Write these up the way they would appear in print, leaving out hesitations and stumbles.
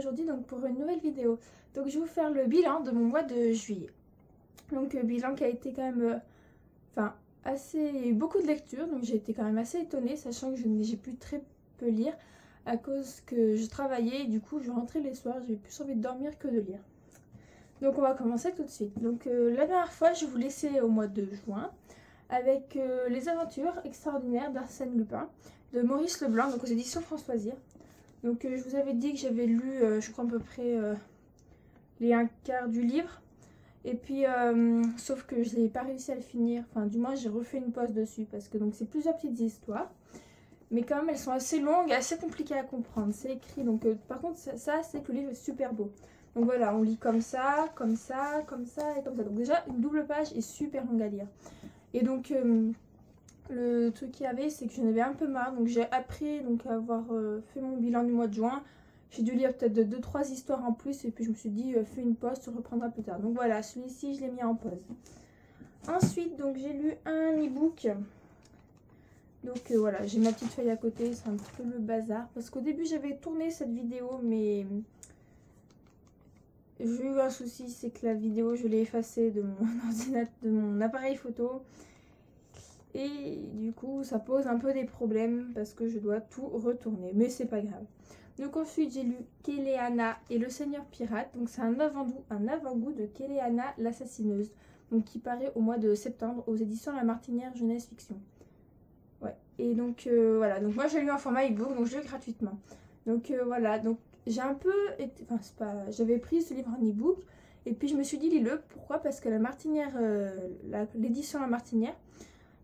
aujourd'hui donc pour une nouvelle vidéo. Donc je vais vous faire le bilan de mon mois de juillet. Donc bilan qui a été quand même assez beaucoup de lectures, donc j'ai été quand même assez étonnée sachant que j'ai pu très peu lire à cause que je travaillais et du coup je rentrais les soirs, j'avais plus envie de dormir que de lire. Donc on va commencer tout de suite. Donc la dernière fois je vous laissais au mois de juin avec les aventures extraordinaires d'Arsène Lupin de Maurice Leblanc, donc aux éditions Françoisir. Donc je vous avais dit que j'avais lu je crois à peu près les un quart du livre. Et puis sauf que je n'ai pas réussi à le finir, enfin du moins j'ai refait une pause dessus parce que donc c'est plusieurs petites histoires. Mais quand même elles sont assez longues et assez compliquées à comprendre, c'est écrit. Donc par contre ça c'est que le livre est super beau. Donc voilà, on lit comme ça, comme ça, comme ça et comme ça. Donc déjà une double page est super longue à lire. Et donc le truc qu'il y avait c'est que j'en avais un peu marre. Donc j'ai appris donc à avoir fait mon bilan du mois de juin. J'ai dû lire peut-être 2-3 histoires en plus et puis je me suis dit fais une pause, tu reprendras plus tard. Donc voilà, celui-ci je l'ai mis en pause. Ensuite donc j'ai lu un e-book. Donc voilà, j'ai ma petite feuille à côté, c'est un petit peu le bazar. Parce qu'au début j'avais tourné cette vidéo mais j'ai eu un souci, c'est que la vidéo je l'ai effacée de mon ordinateur, de mon appareil photo. Et du coup ça pose un peu des problèmes parce que je dois tout retourner, mais c'est pas grave. Donc ensuite j'ai lu Kéléana et le Seigneur Pirate, donc c'est un avant-goût de Kéléana l'assassineuse, donc qui paraît au mois de septembre aux éditions La Martinière Jeunesse Fiction. Ouais, et donc voilà, donc moi j'ai lu en format e-book, donc je l'ai gratuitement. Donc voilà, donc j'ai un peu été, enfin c'est pas, j'avais pris ce livre en e-book et puis je me suis dit lis-le, pourquoi? Parce que La Martinière, l'édition La Martinière,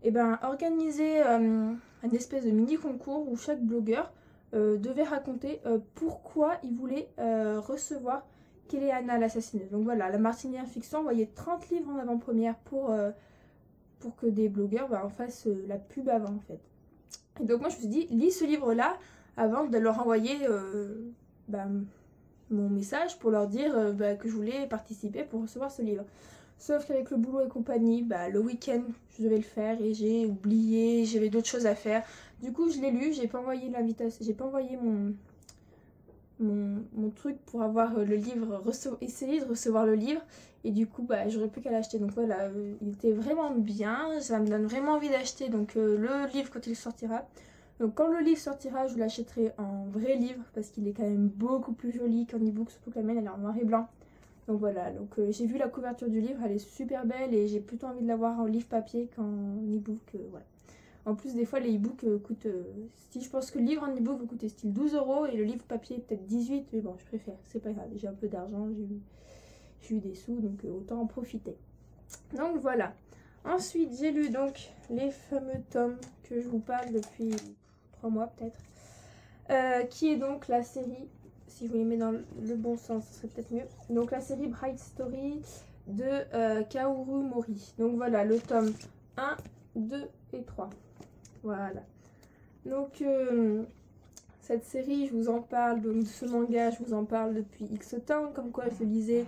et ben organisait un espèce de mini concours où chaque blogueur devait raconter pourquoi il voulait recevoir Kéléana l'assassineuse. Donc voilà, La Martinière Fiction envoyait 30 livres en avant-première pour que des blogueurs en fassent la pub avant en fait. Et donc moi je me suis dit, lis ce livre-là avant de leur envoyer mon message pour leur dire que je voulais participer pour recevoir ce livre. Sauf qu'avec le boulot et compagnie, le week-end, je devais le faire et j'ai oublié, j'avais d'autres choses à faire. Du coup, je l'ai lu, j'ai pas envoyé l'invitation, j'ai pas envoyé mon truc pour avoir le livre, essayer de recevoir le livre. Et du coup, j'aurais plus qu'à l'acheter. Donc voilà, il était vraiment bien, ça me donne vraiment envie d'acheter donc le livre quand il sortira. Donc quand le livre sortira, je l'achèterai en vrai livre parce qu'il est quand même beaucoup plus joli qu'en e-book, surtout que la mienne elle est en noir et blanc. Donc voilà, donc j'ai vu la couverture du livre, elle est super belle et j'ai plutôt envie de l'avoir en livre papier qu'en e-book. Voilà. En plus, des fois, les e-books coûtent... si je pense que le livre en e-book va coûter style 12 € et le livre papier peut-être 18, mais bon, je préfère, c'est pas grave, j'ai un peu d'argent, j'ai eu des sous, donc autant en profiter. Donc voilà. Ensuite, j'ai lu donc les fameux tomes que je vous parle depuis 3 mois peut-être, qui est donc la série... Si je vous les mets dans le bon sens, ce serait peut-être mieux. Donc la série Bright Story de Kaoru Mori. Donc voilà, le tome 1, 2 et 3. Voilà. Donc cette série, je vous en parle, donc ce manga, je vous en parle depuis X temps. Comme quoi je le lisais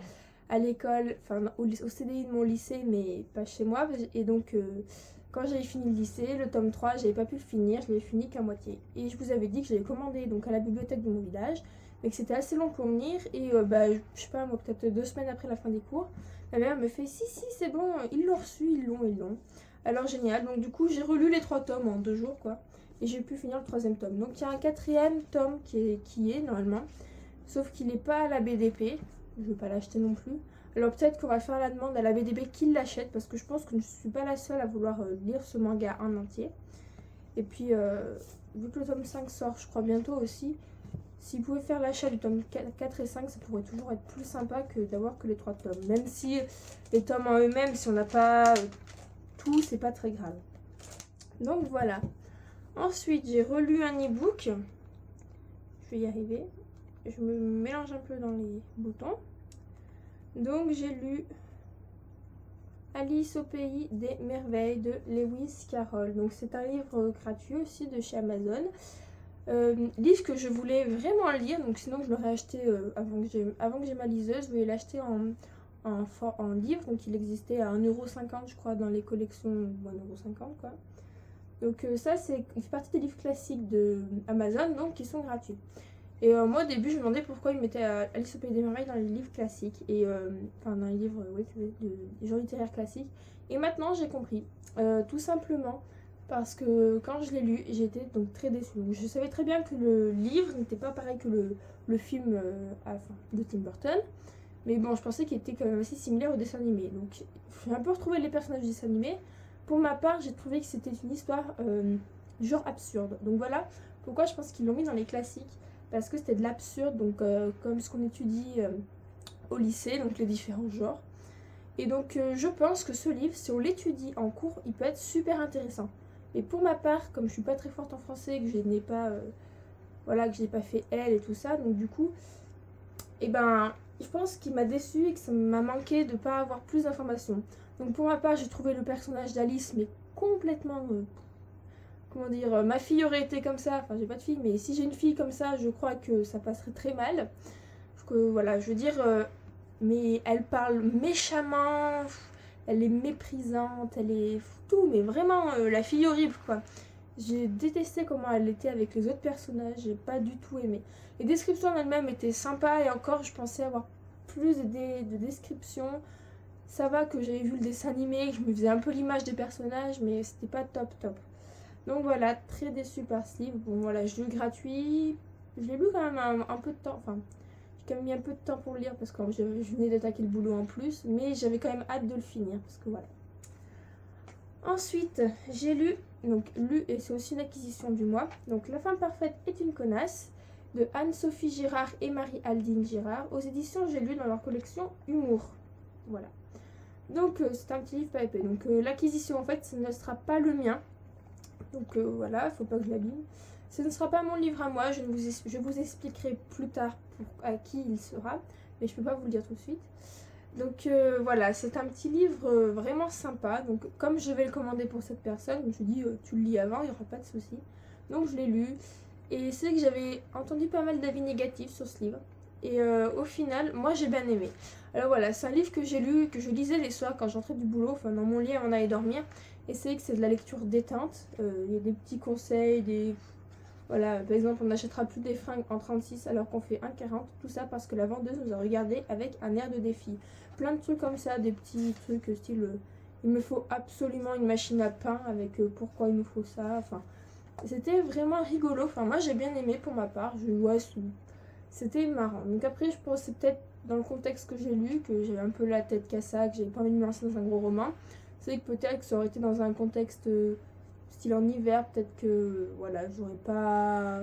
à l'école, enfin au CDI de mon lycée, mais pas chez moi. Et donc quand j'avais fini le lycée, le tome 3, j'avais pas pu le finir, je l'ai fini qu'à moitié. Et je vous avais dit que j'avais commandé donc à la bibliothèque de mon village, mais que c'était assez long pour venir. Et je sais pas, moi peut-être 2 semaines après la fin des cours, ma mère me fait si c'est bon, ils l'ont reçu, ils l'ont. Alors génial, donc du coup j'ai relu les 3 tomes en 2 jours quoi. Et j'ai pu finir le 3e tome. Donc il y a un 4e tome qui est normalement, sauf qu'il n'est pas à la BDP, je ne vais pas l'acheter non plus. Alors peut-être qu'on va faire la demande à la BDB qu'il l'achète parce que je pense que je ne suis pas la seule à vouloir lire ce manga en entier. Et puis vu que le tome 5 sort je crois bientôt aussi, s'ils pouvaient faire l'achat du tome 4 et 5, ça pourrait toujours être plus sympa que d'avoir que les 3 tomes. Même si les tomes en eux-mêmes, si on n'a pas tout, c'est pas très grave. Donc voilà. Ensuite j'ai relu un e-book. Je vais y arriver. Je me mélange un peu dans les boutons. Donc j'ai lu Alice au pays des merveilles de Lewis Carroll. Donc c'est un livre gratuit aussi de chez Amazon. Livre que je voulais vraiment lire, donc sinon je l'aurais acheté avant que j'ai ma liseuse. Je voulais l'acheter en livre, donc il existait à 1,50 € je crois dans les collections, 1,50 € quoi. Donc ça il fait partie des livres classiques de Amazon, donc qui sont gratuits. Et moi au début je me demandais pourquoi ils mettaient Alice au Pays des Merveilles dans les livres classiques, et enfin dans les livres oui, des genres littéraires classiques. Et maintenant j'ai compris, tout simplement parce que quand je l'ai lu, j'étais donc très déçue. Donc, je savais très bien que le livre n'était pas pareil que le film de Tim Burton. Mais bon, je pensais qu'il était quand même assez similaire au dessin animé. Donc j'ai un peu retrouvé les personnages du dessin animé. Pour ma part, j'ai trouvé que c'était une histoire du genre absurde. Donc voilà pourquoi je pense qu'ils l'ont mis dans les classiques. Parce que c'était de l'absurde, donc comme ce qu'on étudie au lycée, donc les différents genres. Et donc je pense que ce livre, si on l'étudie en cours, il peut être super intéressant. Mais pour ma part, comme je suis pas très forte en français, que je n'ai pas, voilà, que j'ai pas fait L et tout ça, donc du coup, et ben, je pense qu'il m'a déçue et que ça m'a manqué de pas avoir plus d'informations. Donc pour ma part, j'ai trouvé le personnage d'Alice, mais complètement, comment dire, ma fille aurait été comme ça, enfin j'ai pas de fille, mais si j'ai une fille comme ça, je crois que ça passerait très mal. Que, voilà, je veux dire, mais elle parle méchamment, elle est méprisante, elle est tout, mais vraiment la fille horrible quoi. J'ai détesté comment elle était avec les autres personnages, j'ai pas du tout aimé. Les descriptions en elles-mêmes étaient sympas et encore je pensais avoir plus de descriptions. Ça va que j'avais vu le dessin animé, que je me faisais un peu l'image des personnages, mais c'était pas top top. Donc voilà, très déçue par ce livre. Bon voilà, je l'ai lu gratuit, je l'ai lu quand même un peu de temps, enfin j'ai quand même mis un peu de temps pour le lire parce que je venais d'attaquer le boulot en plus, mais j'avais quand même hâte de le finir parce que voilà. Ensuite, j'ai lu, et c'est aussi une acquisition du mois, donc La femme parfaite est une connasse, de Anne-Sophie Girard et Marie-Aldine Girard, aux éditions J'ai lu dans leur collection Humour. Voilà. Donc c'est un petit livre pas épais. Donc l'acquisition en fait, ce ne sera pas le mien. Donc voilà, faut pas que je l'abîme. Ce ne sera pas mon livre à moi, je vous expliquerai plus tard à qui il sera, mais je peux pas vous le dire tout de suite. Donc voilà, c'est un petit livre vraiment sympa. Donc comme je vais le commander pour cette personne, je me suis dit tu le lis avant, il n'y aura pas de souci. Donc je l'ai lu. Et c'est que j'avais entendu pas mal d'avis négatifs sur ce livre. Et au final, moi j'ai bien aimé. Alors voilà, c'est un livre que j'ai lu, que je lisais les soirs quand j'entrais du boulot, enfin dans mon lit avant d'aller dormir. Et c'est que c'est de la lecture détente. Il y a des petits conseils, voilà, par exemple, on n'achètera plus des fringues en 36 alors qu'on fait 1,40. Tout ça parce que la vendeuse nous a regardé avec un air de défi. Plein de trucs comme ça, des petits trucs style il me faut absolument une machine à pain avec pourquoi il nous faut ça. Enfin, c'était vraiment rigolo. Enfin, moi j'ai bien aimé pour ma part. C'était marrant. Donc après, je pense que c'est peut-être dans le contexte que j'ai lu que j'avais un peu la tête cassée, que j'avais pas envie de me lancer dans un gros roman. C'est que peut-être que ça aurait été dans un contexte style en hiver, peut-être que voilà, j'aurais pas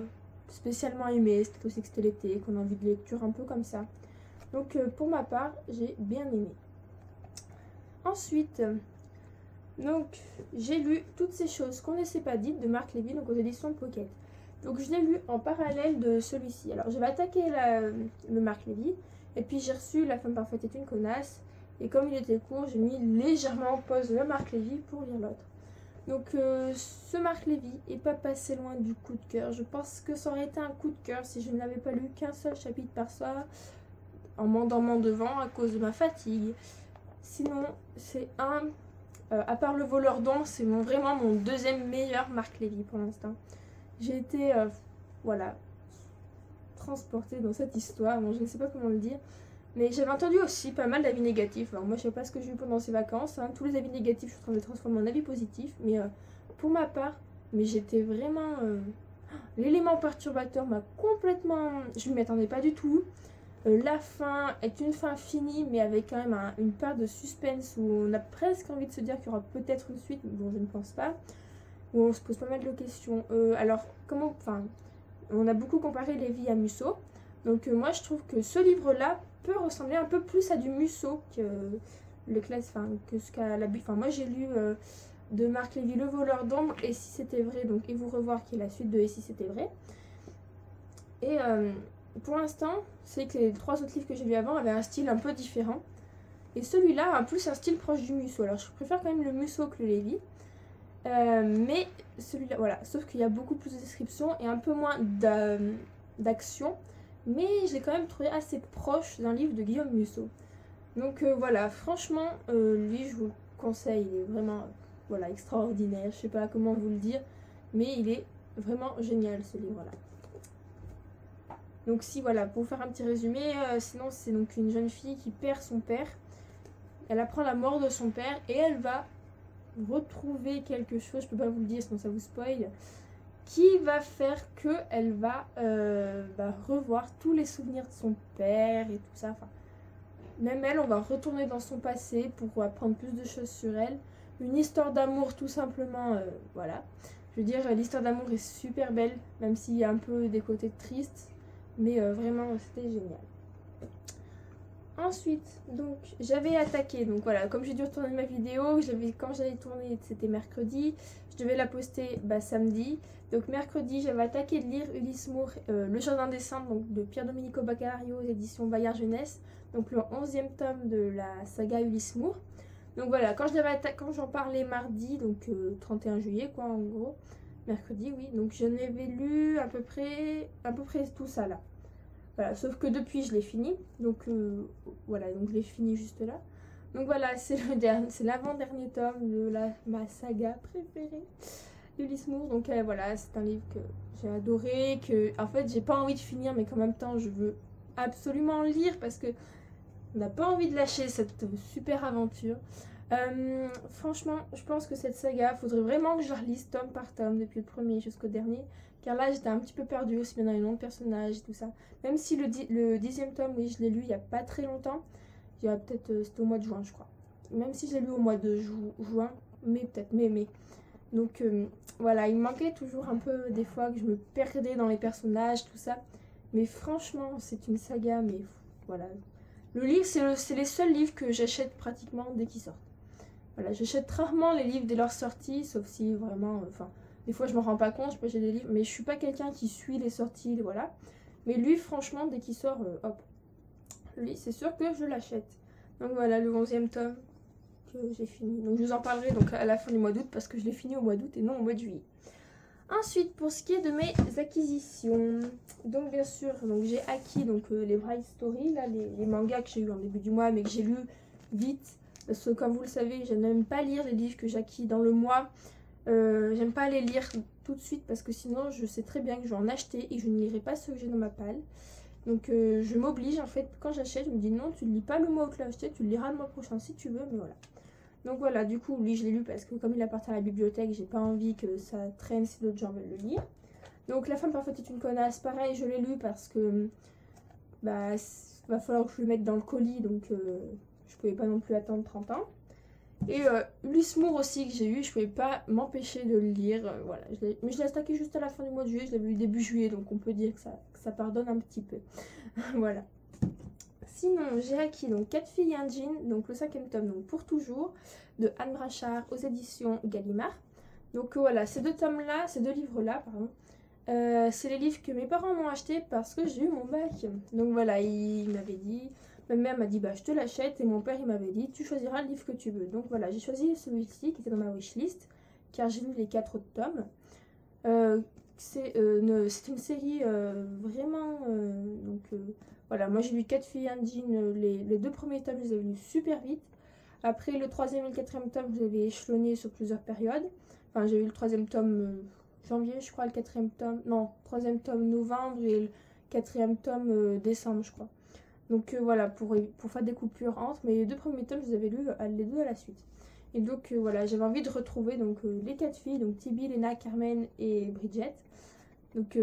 spécialement aimé, c'était aussi que c'était l'été, qu'on a envie de lecture un peu comme ça. Donc pour ma part, j'ai bien aimé. Ensuite, donc j'ai lu Toutes ces choses qu'on ne s'est pas dites de Marc Lévy, donc aux éditions Pocket. Donc je l'ai lu en parallèle de celui-ci. Alors j'avais attaqué le Marc Lévy, et puis j'ai reçu La femme parfaite est une connasse, et comme il était court, j'ai mis légèrement en pause le Marc Lévy pour lire l'autre. Donc ce Marc Lévy est pas passé loin du coup de cœur. Je pense que ça aurait été un coup de cœur si je n'avais pas lu qu'un seul chapitre par soir en m'endormant devant à cause de ma fatigue. Sinon c'est à part Le voleur d'ombre, c'est vraiment mon deuxième meilleur Marc Lévy pour l'instant. J'ai été voilà, transportée dans cette histoire. Bon, je ne sais pas comment le dire. Mais j'avais entendu aussi pas mal d'avis négatifs. Alors moi je sais pas ce que j'ai eu pendant ces vacances. Tous les avis négatifs, je suis en train de les transformer en avis positifs. Mais pour ma part, mais j'étais vraiment... l'élément perturbateur m'a complètement... Je ne m'y attendais pas du tout. La fin est une fin finie, mais avec quand même une part de suspense où on a presque envie de se dire qu'il y aura peut-être une suite, mais bon je ne pense pas. Où on se pose pas mal de questions. Alors comment... Enfin, on a beaucoup comparé Lévy à Musso. Donc moi je trouve que ce livre-là peut ressembler un peu plus à du Musso que le classe, que ce qu'a la... Enfin moi j'ai lu de Marc Lévy Le voleur d'ombre et si c'était vrai, donc Et vous revoir qui est la suite de Et si c'était vrai. Et pour l'instant, c'est que les trois autres livres que j'ai lus avant avaient un style un peu différent. Et celui-là a plus un style proche du Musso. Alors je préfère quand même le Musso que le Lévy. Mais celui-là, voilà, sauf qu'il y a beaucoup plus de descriptions et un peu moins d'action. Mais je l'ai quand même trouvé assez proche d'un livre de Guillaume Musso. Donc voilà, franchement, lui, je vous le conseille, il est vraiment voilà, extraordinaire, je sais pas comment vous le dire, mais il est vraiment génial ce livre-là. Donc si, voilà, pour vous faire un petit résumé, sinon c'est donc une jeune fille qui perd son père. Elle apprend la mort de son père et elle va retrouver quelque chose, je peux pas vous le dire sinon ça vous spoil, qui va faire qu'elle va revoir tous les souvenirs de son père et tout ça. Enfin, même elle, on va retourner dans son passé pour apprendre plus de choses sur elle. Une histoire d'amour tout simplement, voilà. Je veux dire, l'histoire d'amour est super belle, même s'il y a un peu des côtés tristes. Mais vraiment, c'était génial. Ensuite, donc, j'avais attaqué. Donc voilà, comme j'ai dû retourner ma vidéo, quand j'allais tourner, c'était mercredi. Je devais la poster samedi. Donc mercredi, j'avais attaqué de lire Ulysse Moore, Le Jardin des Saints, donc, de Pierre-Domenico Baccario, aux éditions Bayard Jeunesse. Donc le 11e tome de la saga Ulysse Moore. Donc voilà, quand j'en parlais mardi, donc 31 juillet, quoi, en gros. Mercredi, oui. Donc je n'avais lu à peu près tout ça, là. Voilà, sauf que depuis, je l'ai fini. Donc voilà, donc je l'ai fini juste là. Donc voilà, c'est l'avant-dernier tome de ma saga préférée, Ulysse Moore. Donc voilà, c'est un livre que j'ai adoré, en fait, j'ai pas envie de finir, mais qu'en même temps, je veux absolument lire parce que on n'a pas envie de lâcher cette super aventure. Franchement, je pense que cette saga, faudrait vraiment que je la relise tome par tome, depuis le premier jusqu'au dernier. Car là, j'étais un petit peu perdue aussi bien dans les noms de personnages et tout ça. Même si le 10e tome, oui, je l'ai lu il n'y a pas très longtemps. Il y a peut-être, c'était au mois de juin, je crois. Même si je l'ai lu au mois de juin, mais peut-être mai. Donc voilà, il me manquait toujours un peu des fois que je me perdais dans les personnages, tout ça. Mais franchement, c'est une saga, mais voilà. Le livre, c'est les seuls livres que j'achète pratiquement dès qu'ils sortent. Voilà, j'achète rarement les livres dès leur sortie, sauf si vraiment, des fois je me rends pas compte, je peux acheter des livres, mais je suis pas quelqu'un qui suit les sorties, voilà. Mais lui, franchement, dès qu'il sort, hop, lui, c'est sûr que je l'achète. Donc voilà, le 11e tome que j'ai fini. Donc je vous en parlerai donc à la fin du mois d'août, parce que je l'ai fini au mois d'août et non au mois de juillet. Ensuite, pour ce qui est de mes acquisitions, donc bien sûr, j'ai acquis les Bright Story, là, les mangas que j'ai eu en début du mois, mais que j'ai lu vite, parce que comme vous le savez, je n'aime pas lire les livres que j'acquis dans le mois. J'aime pas les lire tout de suite parce que sinon je sais très bien que je vais en acheter et je ne lirai pas ceux que j'ai dans ma palle. Donc je m'oblige en fait, quand j'achète, je me dis non, tu ne lis pas le mois où tu l'as acheté, tu le liras le mois prochain si tu veux, mais voilà. Donc voilà, du coup, lui je l'ai lu parce que comme il appartient à la bibliothèque, j'ai pas envie que ça traîne si d'autres gens veulent le lire. Donc La femme parfaite est une connasse, pareil, je l'ai lu parce que va falloir que je le mette dans le colis, donc je pouvais pas non plus attendre 30 ans. Et Ulysse Moore aussi que j'ai eu, je pouvais pas m'empêcher de le lire, voilà. Mais je l'ai attaqué juste à la fin du mois de juillet, je l'avais lu début juillet, donc on peut dire que ça pardonne un petit peu. Voilà. Sinon, j'ai acquis donc 4 filles et un jean, donc le 5e tome, donc Pour toujours, de Anne Brachard aux éditions Gallimard. Donc voilà, ces deux livres-là, pardon, c'est les livres que mes parents m'ont achetés parce que j'ai eu mon bac. Donc voilà, il m'avait dit, ma mère m'a dit bah je te l'achète, et mon père il m'avait dit tu choisiras le livre que tu veux. Donc voilà, j'ai choisi celui-ci qui était dans ma wishlist car j'ai lu les 4 autres tomes. C'est une série vraiment voilà, moi j'ai lu 4 filles et un jean, les 2 premiers tomes je les avais lus super vite. Après le 3e et le 4e tome je les avais échelonnés sur plusieurs périodes. Enfin j'ai eu le 3e tome janvier je crois, le 4e tome, non 3e tome novembre et le 4e tome décembre je crois. Donc voilà, pour faire des coupures entre, mais les 2 premiers tomes je les avais lus les 2 à la suite. Et donc voilà, j'avais envie de retrouver les 4 filles, donc Tibi, Lena, Carmen et Bridget. Donc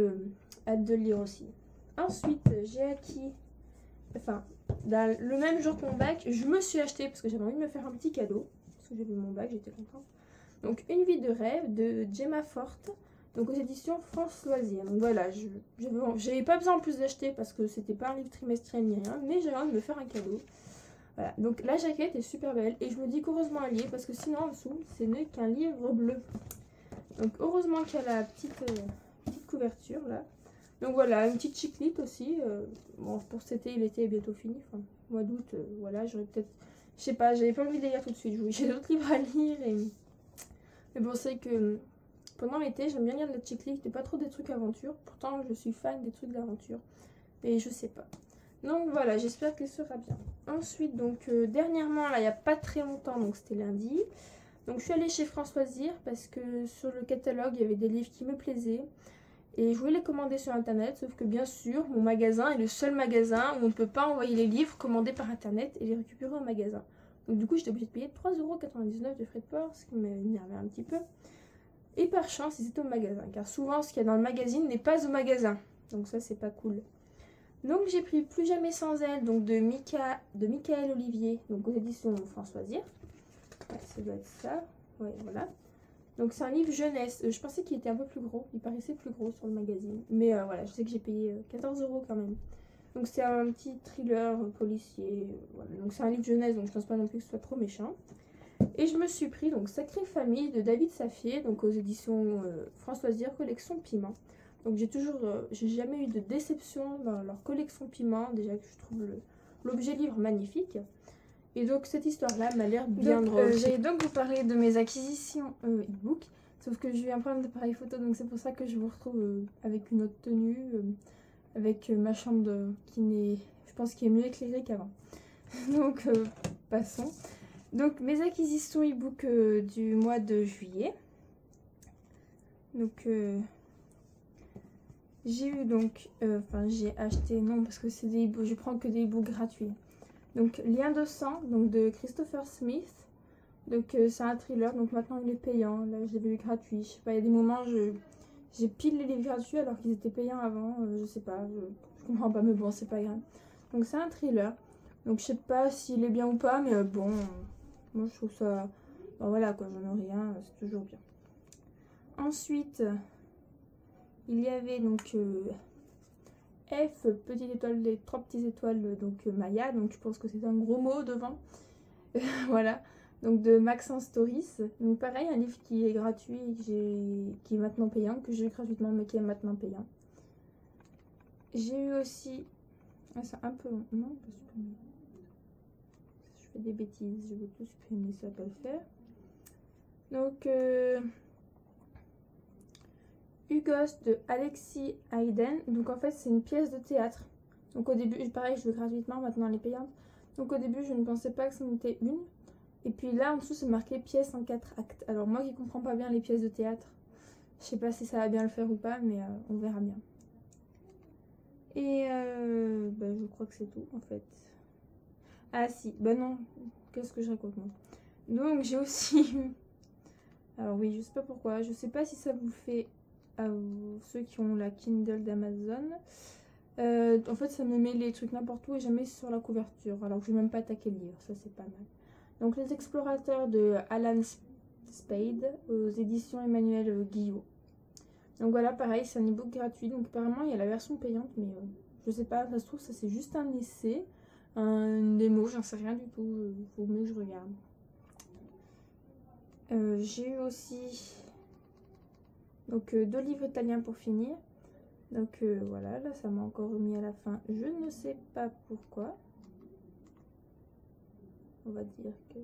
hâte de le lire aussi. Ensuite, j'ai acquis, dans le même jour que mon bac, je me suis acheté, parce que j'avais envie de me faire un petit cadeau, parce que j'avais mon bac, j'étais contente. Donc Une vie de rêve de Gemma Forte, donc aux éditions France Loisirs. Donc voilà, j'avais pas besoin en plus d'acheter parce que c'était pas un livre trimestriel ni rien, mais j'avais envie de me faire un cadeau. Voilà, donc la jaquette est super belle et je me dis qu'heureusement elle y est parce que sinon en dessous, ce n'est qu'un livre bleu. Donc heureusement qu'il y a la petite couverture là. Donc voilà, une petite chiclite aussi. Bon, pour cet été, l'été est bientôt fini. Enfin, mois d'août, voilà, j'aurais peut-être... Je sais pas, j'avais pas envie de les lire tout de suite. J'ai d'autres livres à lire. Mais bon, c'est que pendant l'été, j'aime bien lire de la chiclite et pas trop des trucs aventure. Pourtant, je suis fan des trucs d'aventure. Mais je sais pas. Donc voilà, j'espère qu'elle sera bien. Ensuite, donc dernièrement, là, il n'y a pas très longtemps, donc c'était lundi. Donc je suis allée chez France Loisirs parce que sur le catalogue, il y avait des livres qui me plaisaient. Et je voulais les commander sur internet, sauf que bien sûr, mon magasin est le seul magasin où on ne peut pas envoyer les livres commandés par internet et les récupérer au magasin. Donc du coup, j'étais obligée de payer 3,99 € de frais de port, ce qui m'énervait un petit peu. Et par chance, ils étaient au magasin, car souvent, ce qu'il y a dans le magazine n'est pas au magasin. Donc ça, c'est pas cool. Donc j'ai pris Plus jamais sans elle, donc de Michael Olivier, donc aux éditions Françoisir. Ouais, ça doit être ça. Ouais, voilà. Donc c'est un livre jeunesse. Je pensais qu'il était un peu plus gros. Il paraissait plus gros sur le magazine. Mais voilà, je sais que j'ai payé 14 € quand même. Donc c'est un petit thriller policier. Voilà. Donc c'est un livre jeunesse, donc je pense pas non plus que ce soit trop méchant. Et je me suis pris donc Sacrée Famille de David Safier, donc aux éditions Françoisir, collection Piment. Donc j'ai jamais eu de déception dans leur collection Piment. Déjà que je trouve l'objet livre magnifique. Et donc cette histoire-là m'a l'air bien drôle. J'allais donc vous parler de mes acquisitions e-book, sauf que j'ai eu un problème d'appareil photo, donc c'est pour ça que je vous retrouve avec une autre tenue, avec ma chambre je pense, qui est mieux éclairée qu'avant. Donc passons. Donc mes acquisitions e-book du mois de juillet. Donc j'ai eu donc, j'ai acheté, non parce que c'est des e-books, je prends que des e-books gratuits. Donc Lien de sang, donc de Christopher Smith. Donc c'est un thriller, donc maintenant il est payant. Là je l'ai vu gratuit. Je sais pas, il y a des moments j'ai pile les livres gratuits alors qu'ils étaient payants avant. Je sais pas, je comprends pas, mais bon c'est pas grave. Donc c'est un thriller. Donc je sais pas s'il est bien ou pas, mais bon, moi je trouve ça. Bon, voilà quoi, j'en ai rien, c'est toujours bien. Ensuite, il y avait donc F, petite étoile, les 3 petites étoiles, donc Maya, donc je pense que c'est un gros mot devant. Voilà, donc de Maxence Storis. Donc pareil, un livre qui est gratuit, qui est maintenant payant, que j'ai eu gratuitement mais qui est maintenant payant. J'ai eu aussi, c'est un peu long, non, pas supprimer. Je fais des bêtises, je veux tout supprimer, ça va pas le faire. Donc Hugos de Alexis Hayden. Donc en fait c'est une pièce de théâtre. Donc au début, pareil, je l'ai gratuitement, maintenant elle est payante. Donc au début je ne pensais pas que c'en était une. Et puis là en dessous c'est marqué pièce en 4 actes. Alors moi qui comprends pas bien les pièces de théâtre, je sais pas si ça va bien le faire ou pas, mais on verra bien. Et je crois que c'est tout en fait. Ah si, non, qu'est-ce que je raconte moi. Donc j'ai aussi alors oui, je sais pas pourquoi, je sais pas si ça vous fait à ceux qui ont la Kindle d'Amazon. En fait ça me met les trucs n'importe où et jamais sur la couverture, alors que je vais même pas attaquer le livre, ça c'est pas mal. Donc Les Explorateurs de Alan Spade aux éditions Emmanuel Guillot. Donc voilà, pareil, c'est un ebook gratuit, donc apparemment il y a la version payante, mais je sais pas, ça se trouve ça c'est juste un essai, une démo, j'en sais rien du tout, faut mieux que je regarde. J'ai eu aussi donc 2 livres italiens pour finir. Donc voilà, là ça m'a encore remis à la fin, je ne sais pas pourquoi. On va dire que...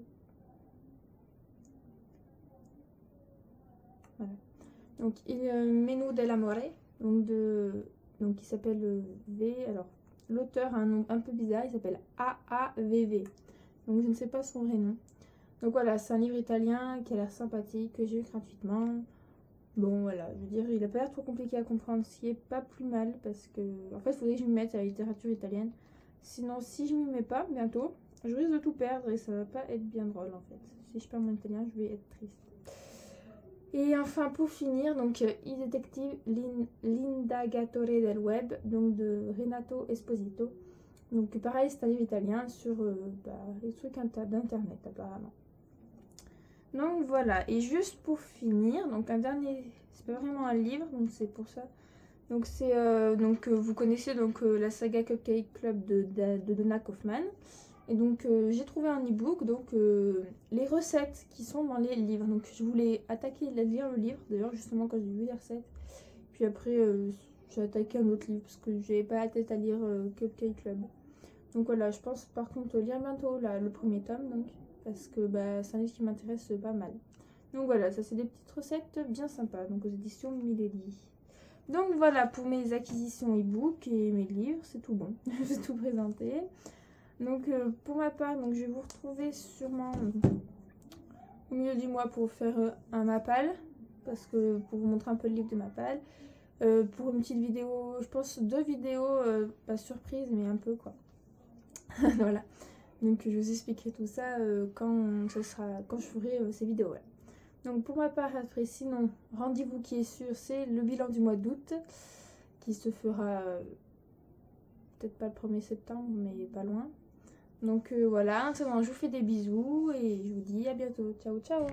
Voilà. Donc il y a Menu dell'amore, donc qui s'appelle V. Alors l'auteur a un nom un peu bizarre, il s'appelle AAVV. Donc je ne sais pas son vrai nom. Donc voilà, c'est un livre italien qui a l'air sympathique, que j'ai eu gratuitement. Bon voilà, je veux dire, il a pas l'air trop compliqué à comprendre, ce qui est pas plus mal parce que en fait il faudrait que je m'y mette à la littérature italienne. Sinon si je m'y mets pas bientôt, je risque de tout perdre et ça va pas être bien drôle en fait. Si je perds mon italien, je vais être triste. Et enfin pour finir, donc I Detective l'Indagatore del Web, donc de Renato Esposito. Donc pareil, c'est un livre italien sur les trucs d'internet apparemment. Donc voilà, et juste pour finir, donc un dernier, c'est pas vraiment un livre, donc c'est pour ça. Donc c'est vous connaissez donc la saga Cupcake Club de Donna Kaufman. Et donc j'ai trouvé un e-book, donc les recettes qui sont dans les livres. Donc je voulais attaquer à lire le livre, d'ailleurs justement quand j'ai vu les recettes. Puis après j'ai attaqué un autre livre parce que j'avais pas la tête à lire Cupcake Club. Donc voilà, je pense par contre lire bientôt le premier tome, donc, parce que c'est un livre qui m'intéresse pas mal. Donc voilà, ça c'est des petites recettes bien sympas, donc aux éditions Milady. Donc voilà pour mes acquisitions e-book et mes livres, c'est tout bon, j'ai tout présenté. Donc pour ma part, donc, je vais vous retrouver sûrement au milieu du mois pour faire un Mapal, parce que pour vous montrer un peu le livre de Mapal. pour une petite vidéo, je pense 2 vidéos, pas surprise mais un peu quoi. Voilà, donc je vous expliquerai tout ça quand je ferai ces vidéos là. Donc pour ma part après, sinon rendez-vous qui est sûr, c'est le bilan du mois d'août qui se fera peut-être pas le 1er septembre mais pas loin. Donc voilà, je vous fais des bisous et je vous dis à bientôt. Ciao ciao.